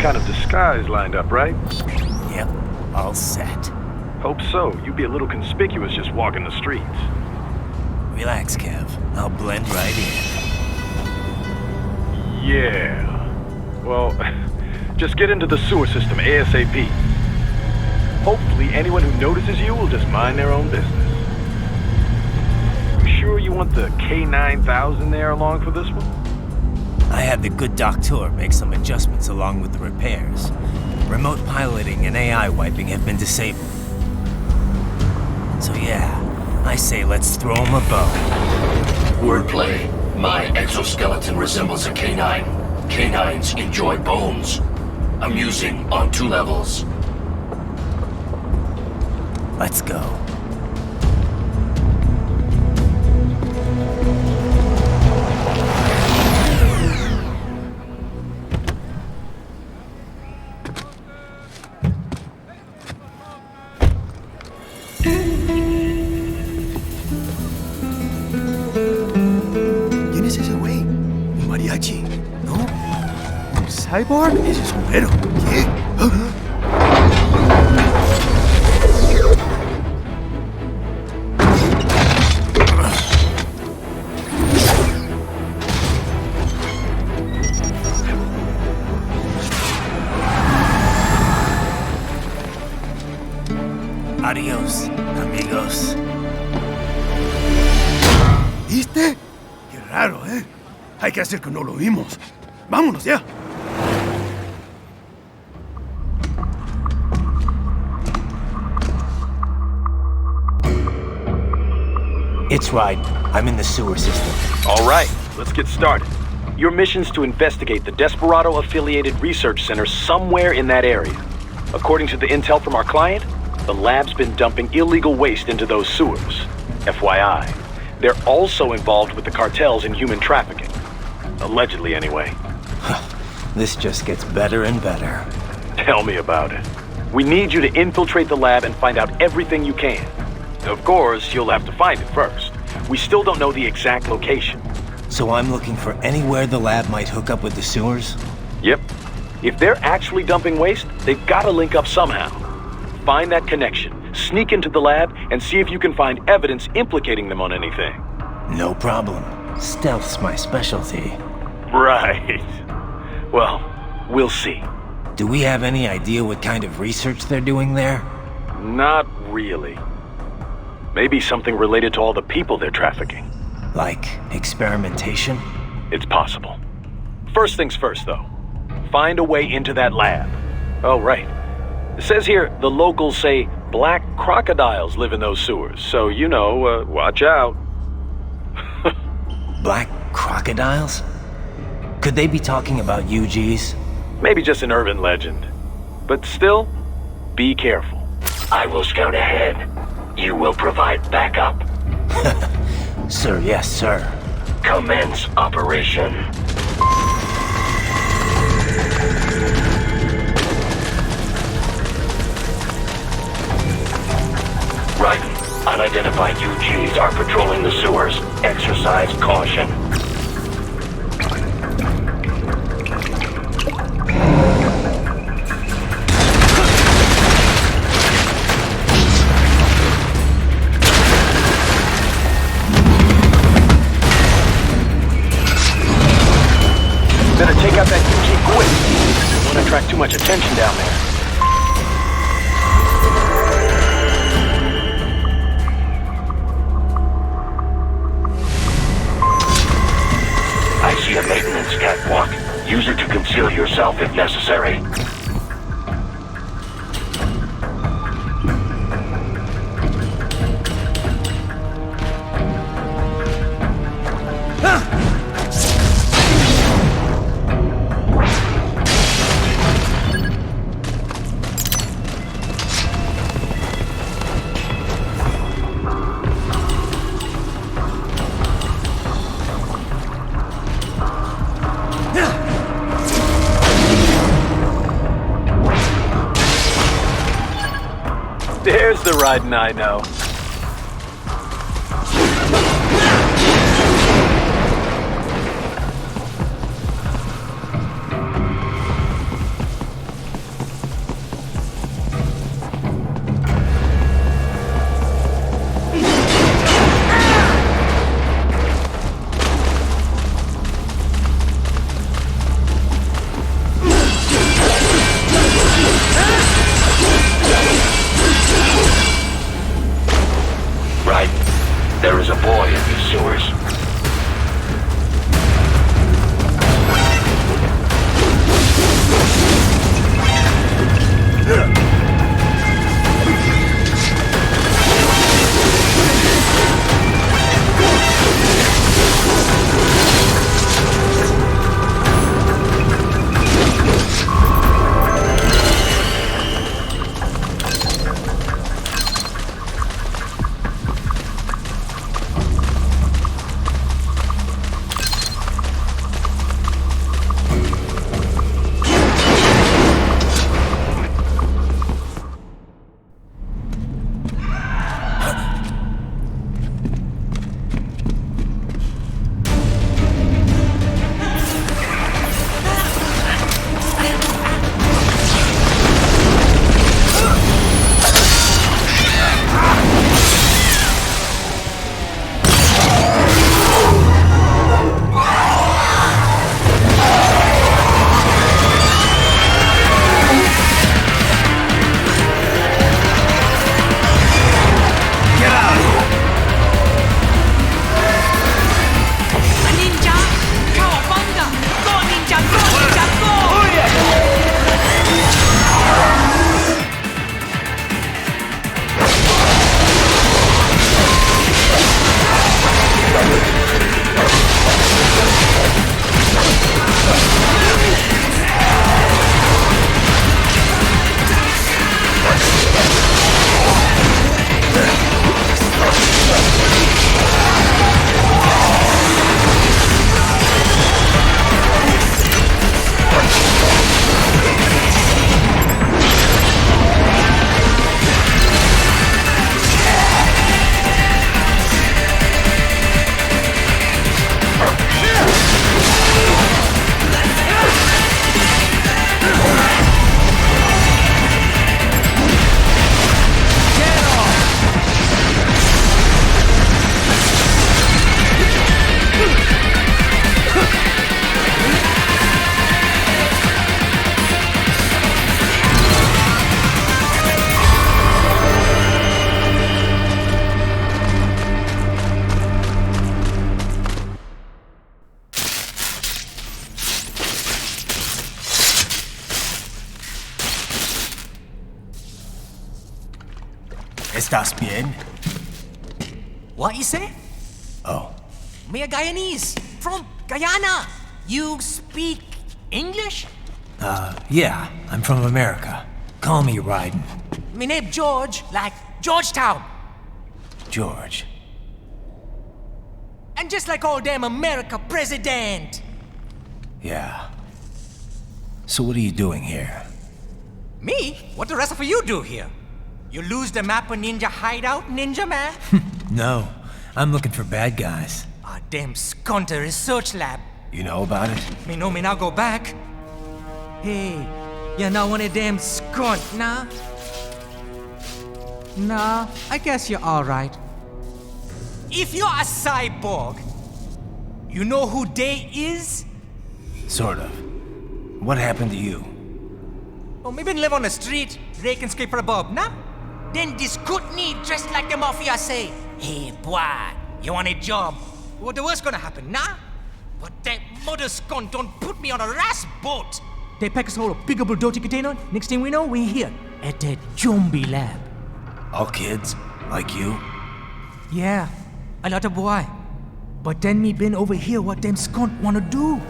kind of disguise lined up, right? Yep, all set. Hope so. You'd be a little conspicuous just walking the streets. Relax, Kev. I'll blend right in. Yeah. Well, just get into the sewer system ASAP. Hopefully anyone who notices you will just mind their own business. You sure you want the K9000 there along for this one? I had the good doctor make some adjustments along with the repairs. Remote piloting and AI wiping have been disabled. So yeah, I say let's throw him a bone. Wordplay. My exoskeleton resembles a canine. Canines enjoy bones. Amusing on 2 levels. Let's go. ¿Quién es ese güey? ¿Un mariachi? ¿No? ¿Un cyborg? Ese sombrero. ¿Qué? Adiós, amigos. ¿Viste? Qué raro, ¿eh? Hay que hacer que no lo vimos. ¡Vámonos ya! It's right. I'm in the sewer system. All right, let's get started. Your mission's to investigate the Desperado-affiliated research center somewhere in that area. According to the intel from our client, the lab's been dumping illegal waste into those sewers. FYI, they're also involved with the cartels in human trafficking. Allegedly, anyway. This just gets better and better. Tell me about it. We need you to infiltrate the lab and find out everything you can. Of course, you'll have to find it first. We still don't know the exact location. So I'm looking for anywhere the lab might hook up with the sewers? Yep. If they're actually dumping waste, they've got to link up somehow. Find that connection, sneak into the lab, and see if you can find evidence implicating them on anything. No problem. Stealth's my specialty. Right. Well, we'll see. Do we have any idea what kind of research they're doing there? Not really. Maybe something related to all the people they're trafficking. Like experimentation? It's possible. First things first, though. Find a way into that lab. Oh, right. It says here the locals say black crocodiles live in those sewers, so, you know, watch out. Black crocodiles? Could they be talking about UGs? Maybe just an urban legend. But still, be careful. I will scout ahead. You will provide backup. Sir, yes, sir. Commence operation. Right. Unidentified UGs are patrolling the sewers. Exercise caution. Better take out that UG quick. Don't want to attract too much attention down there. I see a maintenance catwalk. Use it to conceal yourself if necessary. There's the riding I know. ¿Estás bien? What you say? Oh, Me a Guyanese from Guyana. You speak English? yeah, I'm from America. Call me Raiden. Me name George, like Georgetown. George. And just like all damn America president. Yeah. So what are you doing here? Me? What the rest of you do here? You lose the map of Ninja Hideout, Ninja Man? No, I'm looking for bad guys. Ah, damn Skunter research lab. You know about it? Me know me now go back. Hey, you're not one of them skunt, nah? Nah, I guess you're alright. If you're a cyborg, you know who they is? Sort of. What happened to you? Oh, me been live on the street, rake and scrape for a bob, nah? Then this good need dressed like the mafia say, hey boy, you want a job? What the worst gonna happen, nah? But that mother scum don't put me on a ras boat. They pack us all a big old dirty container. Next thing we know, we're here at that zombie lab. All kids? Like you? Yeah, a lot of boy. But then me been over here what them skunt wanna do.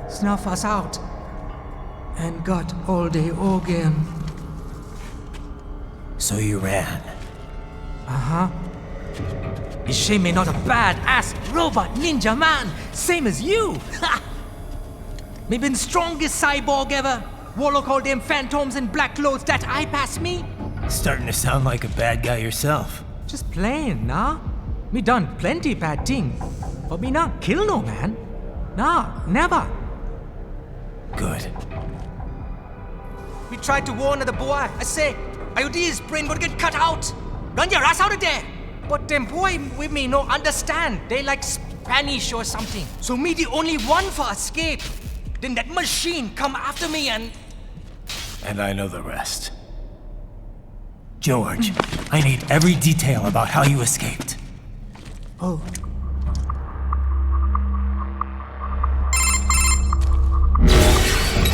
Snuff us out. And got all the organ. So you ran. Uh-huh. You shame me not a bad-ass robot ninja man, same as you. Ha! Me been strongest cyborg ever. Warlock all them phantoms in black clothes that eye pass me. Starting to sound like a bad guy yourself. Just plain, nah? Me done plenty bad thing. But me not kill no man. Nah, never. Good. We tried to warn the boy. I say, IOD's brain gonna get cut out. Run your ass out of there. But them boy with me no understand. They like Spanish or something. So me the only one for escape. Then that machine come after me and... And I know the rest. George, I need every detail about how you escaped. Oh.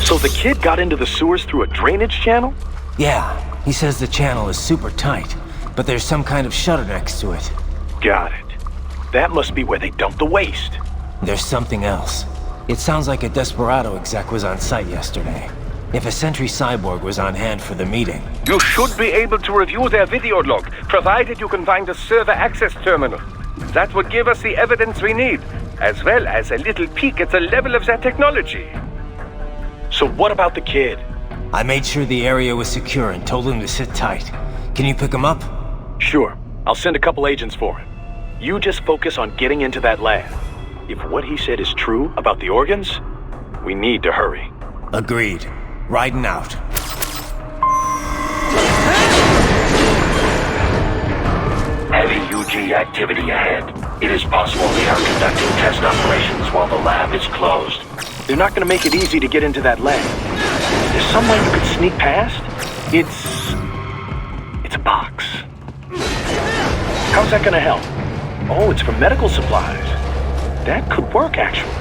So the kid got into the sewers through a drainage channel? Yeah, he says the channel is super tight, but there's some kind of shutter next to it. Got it. That must be where they dumped the waste. There's something else. It sounds like a Desperado exec was on site yesterday. If a Sentry Cyborg was on hand for the meeting. You should be able to review their video log, provided you can find a server access terminal. That would give us the evidence we need, as well as a little peek at the level of their technology. So what about the kid? I made sure the area was secure and told him to sit tight. Can you pick him up? Sure. I'll send a couple agents for him. You just focus on getting into that lab. If what he said is true about the organs, we need to hurry. Agreed. Riding out. Heavy UG activity ahead. It is possible they are conducting test operations while the lab is closed. They're not gonna make it easy to get into that lab. Is there some way you could sneak past? It's a box. How's that gonna help? Oh, it's for medical supplies. That could work, actually.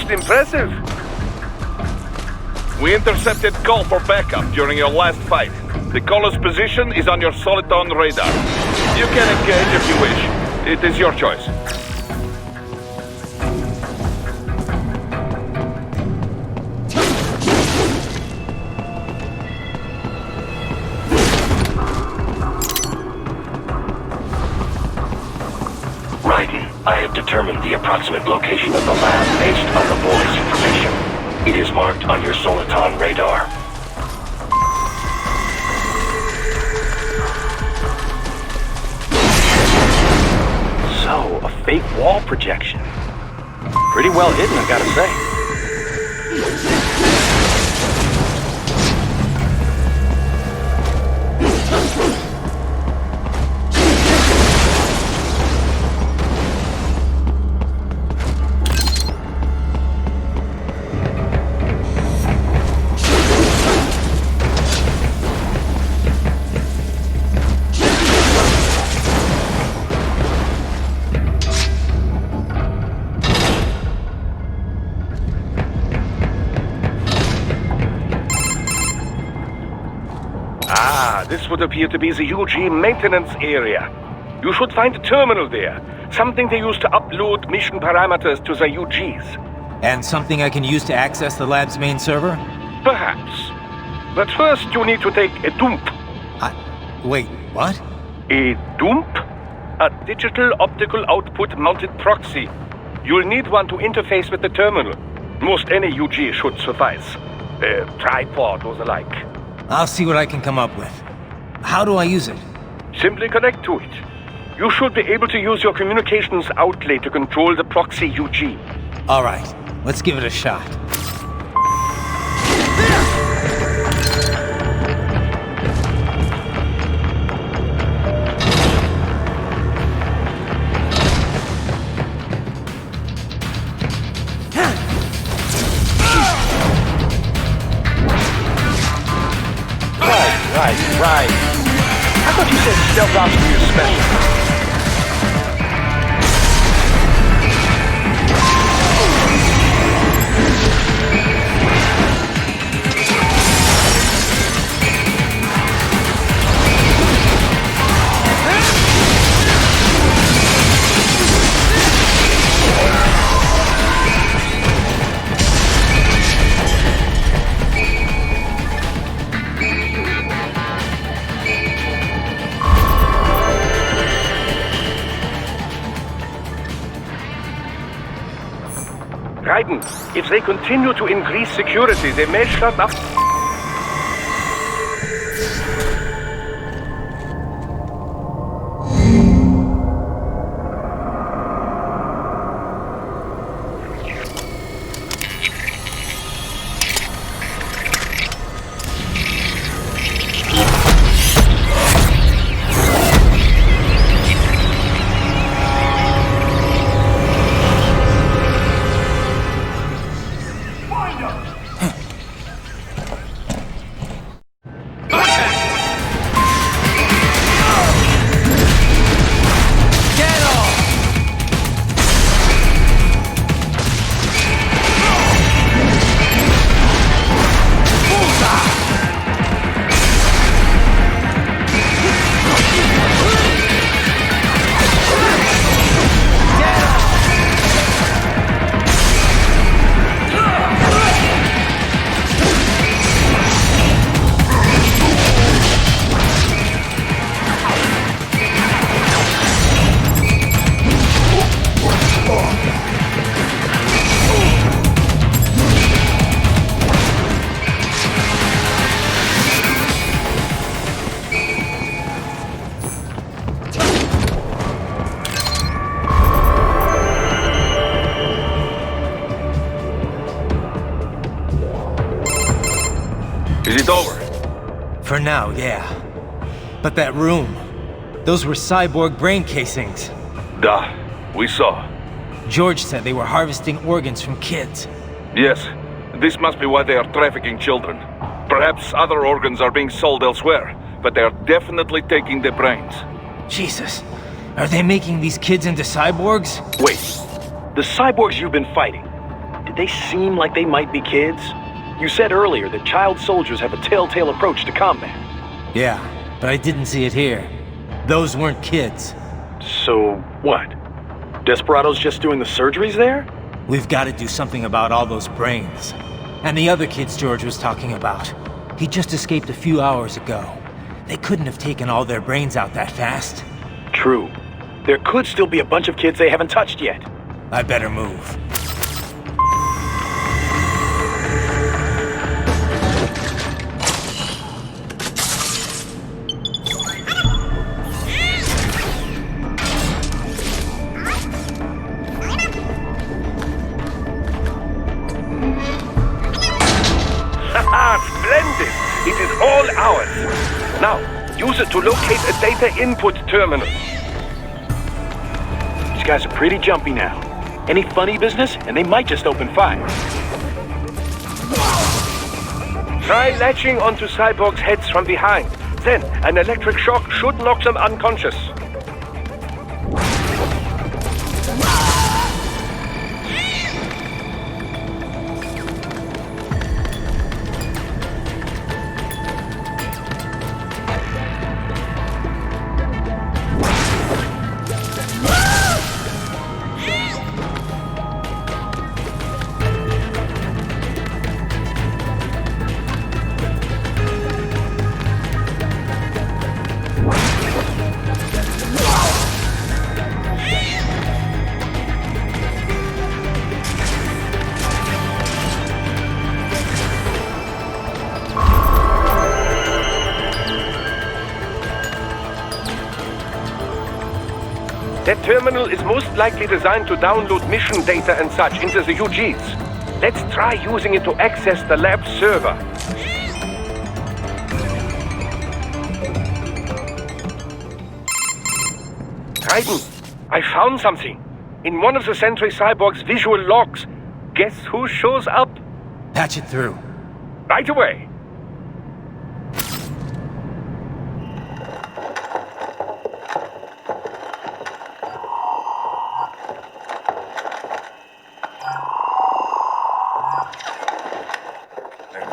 Impressive. We intercepted call for backup during your last fight. The caller's position is on your Soliton radar. You can engage if you wish. It is your choice. I have determined the approximate location of the lab based on the boy's information. It is marked on your Soliton radar. So, a fake wall projection. Pretty well hidden, I gotta say. This would appear to be the UG maintenance area. You should find a terminal there. Something they use to upload mission parameters to the UGs. And something I can use to access the lab's main server? Perhaps. But first you need to take a dump. Wait, what? A dump? A digital optical output mounted proxy. You'll need one to interface with the terminal. Most any UG should suffice. A tripod or the like. I'll see what I can come up with. How do I use it? Simply connect to it. You should be able to use your communications outlay to control the proxy UG. All right, let's give it a shot. Right. I thought you said stealth ops were your specialty. Raiden, if they continue to increase security, they may shut up. Is it over? For now, yeah. But that room, those were cyborg brain casings. Duh, we saw. George said they were harvesting organs from kids. Yes, this must be why they are trafficking children. Perhaps other organs are being sold elsewhere, but they are definitely taking the brains. Jesus, are they making these kids into cyborgs? Wait, the cyborgs you've been fighting, did they seem like they might be kids? You said earlier that child soldiers have a telltale approach to combat. Yeah, but I didn't see it here. Those weren't kids. So, what? Desperado's just doing the surgeries there? We've got to do something about all those brains. And the other kids George was talking about. He just escaped a few hours ago. They couldn't have taken all their brains out that fast. True. There could still be a bunch of kids they haven't touched yet. I better move. Splendid! It is all ours. Now, use it to locate a data input terminal. These guys are pretty jumpy now. Any funny business, and they might just open fire. Try latching onto cyborgs' heads from behind. Then, an electric shock should knock them unconscious. That terminal is most likely designed to download mission data and such into the UGs. Let's try using it to access the lab server. Raiden, I found something. In one of the Sentry Cyborg's visual logs. Guess who shows up? Patch it through. Right away.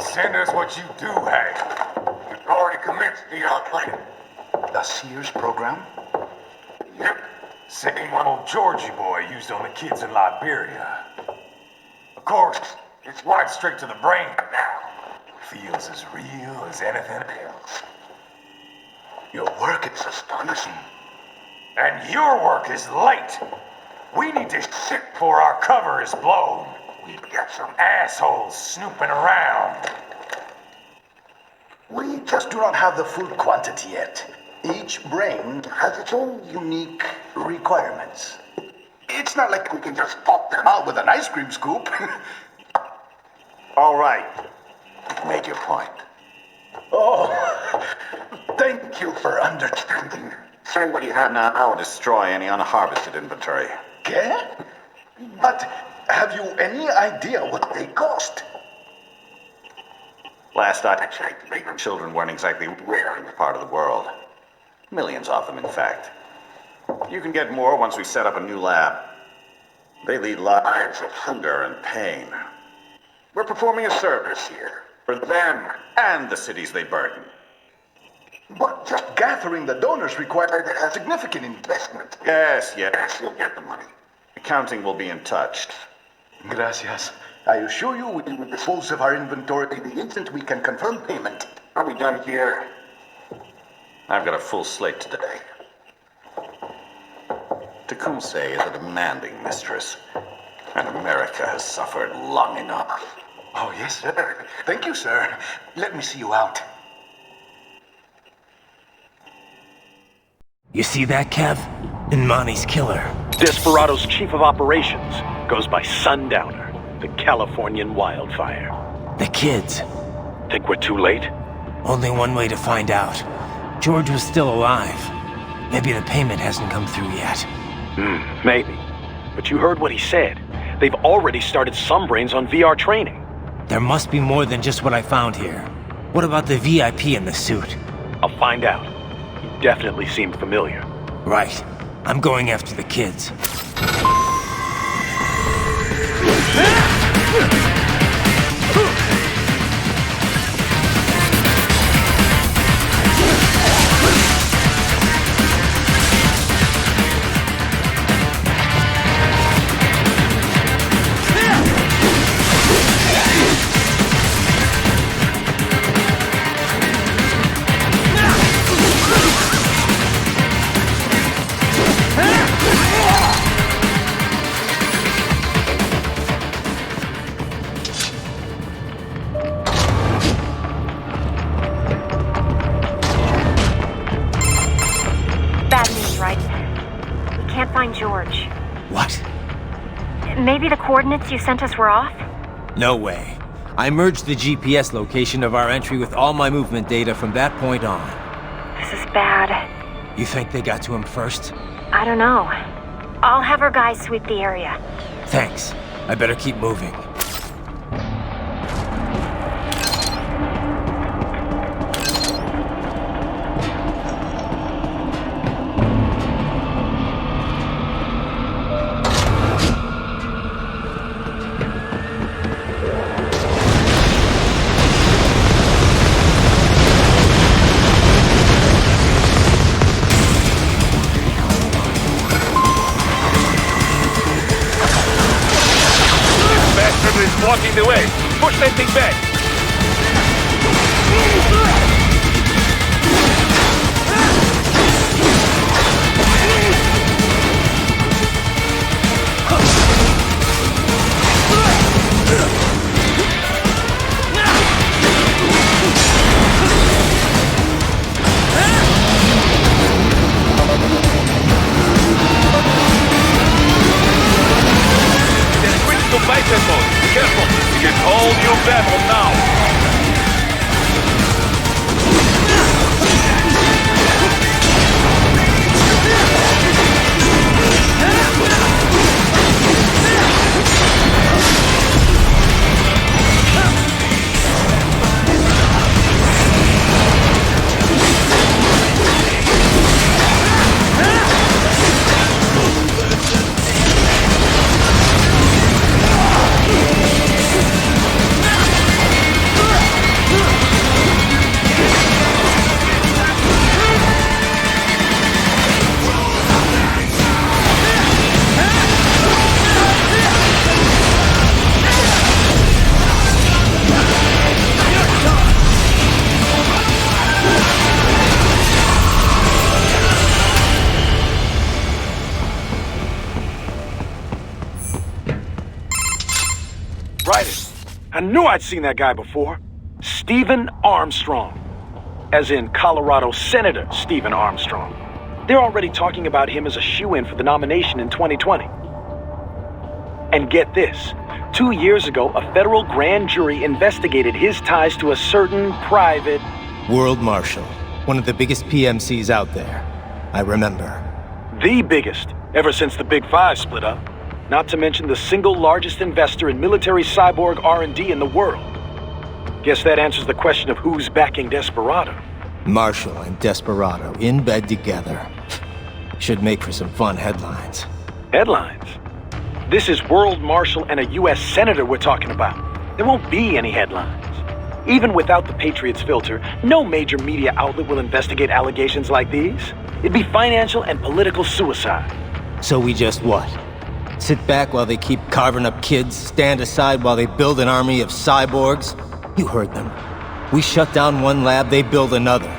Send us what you do have. You've already commenced the plan. The Sears program? Yep. Same one old Georgie boy used on the kids in Liberia. Of course, it's right straight to the brain now. Feels as real as anything else. Your work is astonishing. And your work is late. We need to shit before our cover is blown. We've got some assholes snooping around. We just do not have the full quantity yet. Each brain has its own unique requirements. It's not like we can just pop them out with an ice cream scoop. All right. Make your point. Oh, thank you for understanding. Send what you have now. I'll destroy any unharvested inventory. Okay? But have you any idea what they cost? Last I checked, children weren't exactly rare in this part of the world. Millions of them, in fact. You can get more once we set up a new lab. They lead lives of hunger and pain. We're performing a service here. For them and the cities they burden. But just gathering the donors required a significant investment. Yes, you'll get the money. Accounting will be in touch. Gracias. I assure you we will dispose of our inventory the instant we can confirm payment. Are we done here? I've got a full slate today. Tecumseh is a demanding mistress, and America has suffered long enough. Oh, yes, sir. Thank you, sir. Let me see you out. You see that, Kev? Imani's killer. Desperado's chief of operations goes by Sundowner, the Californian wildfire. The kids. Think we're too late? Only one way to find out. George was still alive. Maybe the payment hasn't come through yet. Maybe. But you heard what he said. They've already started some brains on VR training. There must be more than just what I found here. What about the VIP in the suit? I'll find out. He definitely seemed familiar. Right. I'm going after the kids. Huh? can't find George. What? Maybe the coordinates you sent us were off? No way. I merged the GPS location of our entry with all my movement data from that point on. This is bad. You think they got to him first? I don't know. I'll have our guys sweep the area. Thanks. I better keep moving. Blocking the way. Push that thing back. There's critical bypass mode. Careful! It's a whole new battle now! I knew I'd seen that guy before. Stephen Armstrong. As in Colorado Senator Stephen Armstrong. They're already talking about him as a shoo-in for the nomination in 2020. And get this. 2 years ago, a federal grand jury investigated his ties to a certain private... World Marshal. One of the biggest PMCs out there. I remember. The biggest, ever since the Big Five split up. Not to mention the single largest investor in military cyborg R&D in the world. Guess that answers the question of who's backing Desperado. Marshall and Desperado in bed together. Should make for some fun headlines. Headlines? This is World Marshal and a U.S. Senator we're talking about. There won't be any headlines. Even without the Patriots filter, no major media outlet will investigate allegations like these. It'd be financial and political suicide. So we just what? Sit back while they keep carving up kids, stand aside while they build an army of cyborgs? You heard them. We shut down one lab, they build another.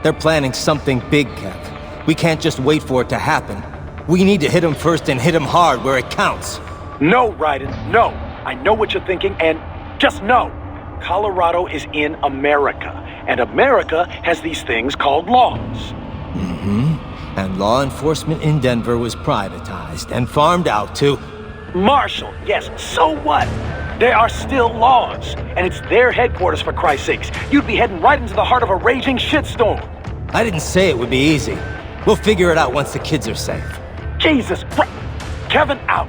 They're planning something big, Kev. We can't just wait for it to happen. We need to hit them first and hit them hard where it counts. No, Raiden, no. I know what you're thinking, and just know. Colorado is in America, and America has these things called laws. Mm-hmm. And law enforcement in Denver was privatized and farmed out to... Marshall, yes, so what? There are still laws, and it's their headquarters for Christ's sakes. You'd be heading right into the heart of a raging shitstorm. I didn't say it would be easy. We'll figure it out once the kids are safe. Jesus Christ. Kevin out.